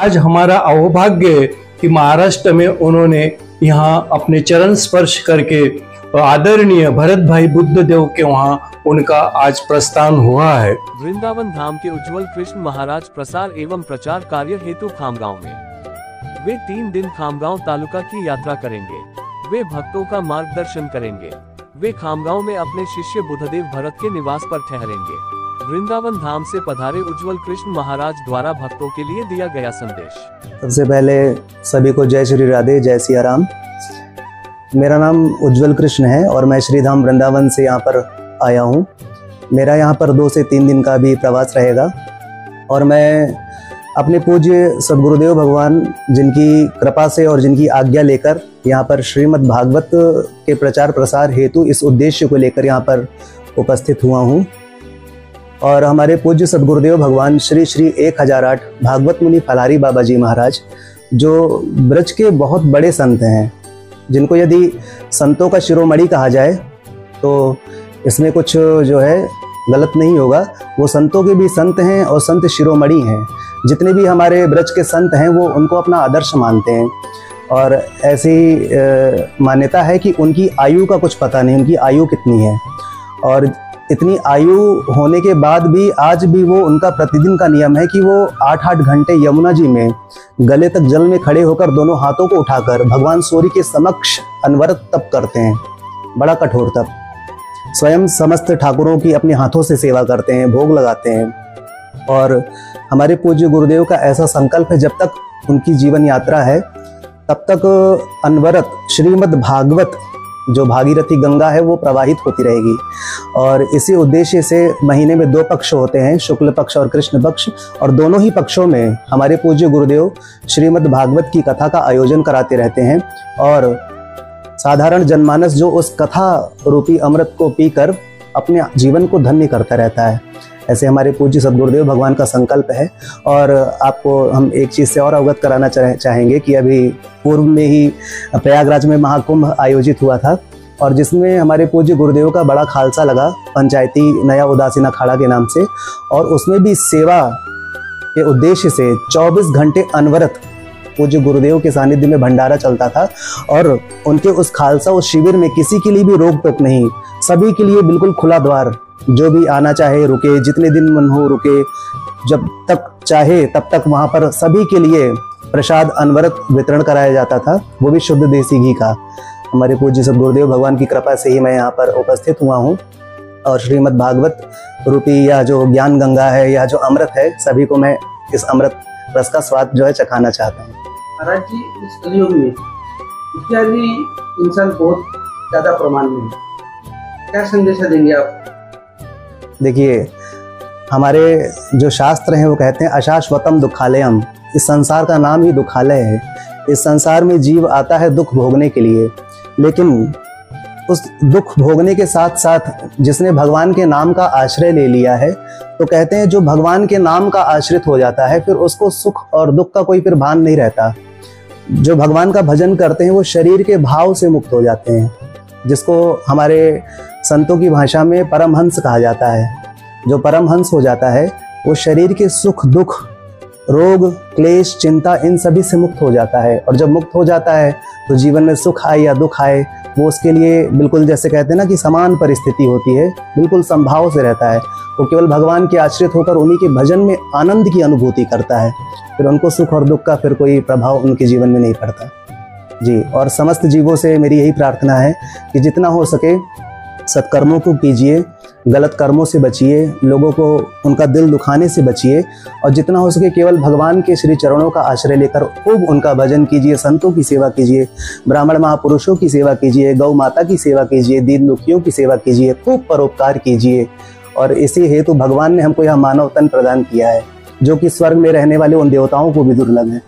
आज हमारा अहोभाग्य है कि महाराष्ट्र में उन्होंने यहाँ अपने चरण स्पर्श करके आदरणीय भरत भाई बुद्धदेव के वहाँ उनका आज प्रस्थान हुआ है। वृंदावन धाम के उज्जवल कृष्ण महाराज प्रसार एवं प्रचार कार्य हेतु खामगांव में वे 3 दिन खामगांव तालुका की यात्रा करेंगे। वे भक्तों का मार्गदर्शन करेंगे। वे खामगांव में अपने शिष्य बुद्धदेव भरत के निवास पर ठहरेंगे। वृंदावन धाम से पधारे उज्जवल कृष्ण महाराज द्वारा भक्तों के लिए दिया गया संदेश। सबसे पहले सभी को जय श्री राधे, जय सिया राम। मेरा नाम उज्जवल कृष्ण है और मैं श्री धाम वृंदावन से यहाँ पर आया हूँ। मेरा यहाँ पर 2 से 3 दिन का भी प्रवास रहेगा और मैं अपने पूज्य सद्गुरुदेव भगवान जिनकी कृपा से और जिनकी आज्ञा लेकर यहाँ पर श्रीमद् भागवत के प्रचार प्रसार हेतु इस उद्देश्य को लेकर यहाँ पर उपस्थित हुआ हूँ। और हमारे पूज्य सद्गुरुदेव भगवान श्री श्री 1008 भागवत मुनि फलारी बाबा जी महाराज, जो ब्रज के बहुत बड़े संत हैं, जिनको यदि संतों का शिरोमणि कहा जाए तो इसमें कुछ जो है गलत नहीं होगा। वो संतों के भी संत हैं और संत शिरोमणि हैं। जितने भी हमारे ब्रज के संत हैं वो उनको अपना आदर्श मानते हैं और ऐसी मान्यता है कि उनकी आयु का कुछ पता नहीं, उनकी आयु कितनी है। और इतनी आयु होने के बाद भी आज भी वो उनका प्रतिदिन का नियम है कि वो 8-8 घंटे यमुना जी में गले तक जल में खड़े होकर दोनों हाथों को उठाकर भगवान सूर्य के समक्ष अनवरत तप करते हैं। बड़ा कठोर तप। स्वयं समस्त ठाकुरों की अपने हाथों से सेवा करते हैं, भोग लगाते हैं। और हमारे पूज्य गुरुदेव का ऐसा संकल्प है, जब तक उनकी जीवन यात्रा है तब तक अनवरत श्रीमद् भागवत जो भागीरथी गंगा है वो प्रवाहित होती रहेगी। और इसी उद्देश्य से महीने में 2 पक्ष होते हैं, शुक्ल पक्ष और कृष्ण पक्ष, और दोनों ही पक्षों में हमारे पूज्य गुरुदेव श्रीमद् भागवत की कथा का आयोजन कराते रहते हैं। और साधारण जनमानस जो उस कथा रूपी अमृत को पीकर अपने जीवन को धन्य करता रहता है, ऐसे हमारे पूज्य सद्गुरुदेव भगवान का संकल्प है। और आपको हम एक चीज़ से और अवगत कराना चाहेंगे कि अभी पूर्व में ही प्रयागराज में महाकुंभ आयोजित हुआ था और जिसमें हमारे पूज्य गुरुदेव का बड़ा खालसा लगा, पंचायती नया उदासीन अखाड़ा के नाम से। और उसमें भी सेवा के उद्देश्य से 24 घंटे अनवरत पूज्य गुरुदेव के सानिध्य में भंडारा चलता था। और उनके उस खालसा, उस शिविर में किसी के लिए भी रोक टोक नहीं, सभी के लिए बिल्कुल खुला द्वार। जो भी आना चाहे रुके, जितने दिन मन हो रुके, जब तक चाहे तब तक वहाँ पर सभी के लिए प्रसाद अनवरत वितरण कराया जाता था, वो भी शुद्ध देसी घी का। हमारे पूज्य सद्गुरुदेव भगवान की कृपा से ही मैं यहाँ पर उपस्थित हुआ हूँ और श्रीमद् भागवत रूपी या जो ज्ञान गंगा है या जो अमृत है, सभी को मैं इस अमृत रस का स्वाद जो है चखाना चाहता हूँ। महाराज जी, इस कलयुग में इत्यादि इंसान बहुत ज़्यादा प्रमाण में, क्या संदेश देंगे आप? देखिए, हमारे जो शास्त्र हैं वो कहते हैं अशाश्वतम दुखालयम। इस संसार का नाम ही दुखालय है। इस संसार में जीव आता है दुख भोगने के लिए, लेकिन उस दुख भोगने के साथ साथ जिसने भगवान के नाम का आश्रय ले लिया है, तो कहते हैं जो भगवान के नाम का आश्रित हो जाता है फिर उसको सुख और दुख का कोई फिर भान नहीं रहता। जो भगवान का भजन करते हैं वो शरीर के भाव से मुक्त हो जाते हैं, जिसको हमारे संतों की भाषा में परमहंस कहा जाता है। जो परमहंस हो जाता है वो शरीर के सुख दुख, रोग, क्लेश, चिंता, इन सभी से मुक्त हो जाता है। और जब मुक्त हो जाता है तो जीवन में सुख आए या दुख आए, वो उसके लिए बिल्कुल जैसे कहते हैं ना कि समान परिस्थिति होती है, बिल्कुल समभाव से रहता है। वो केवल भगवान के आश्रित होकर उन्हीं के भजन में आनंद की अनुभूति करता है। फिर उनको सुख और दुख का फिर कोई प्रभाव उनके जीवन में नहीं पड़ता जी। और समस्त जीवों से मेरी यही प्रार्थना है कि जितना हो सके सत्कर्मों को कीजिए, गलत कर्मों से बचिए, लोगों को उनका दिल दुखाने से बचिए, और जितना हो सके केवल भगवान के श्री चरणों का आश्रय लेकर खूब उनका भजन कीजिए, संतों की सेवा कीजिए, ब्राह्मण महापुरुषों की सेवा कीजिए, गौ माता की सेवा कीजिए, दीन दुखियों की सेवा कीजिए, खूब परोपकार कीजिए। और इसी हेतु भगवान ने हमको यह मानव तन प्रदान किया है, जो कि स्वर्ग में रहने वाले उन देवताओं को भी दुर्लभ है।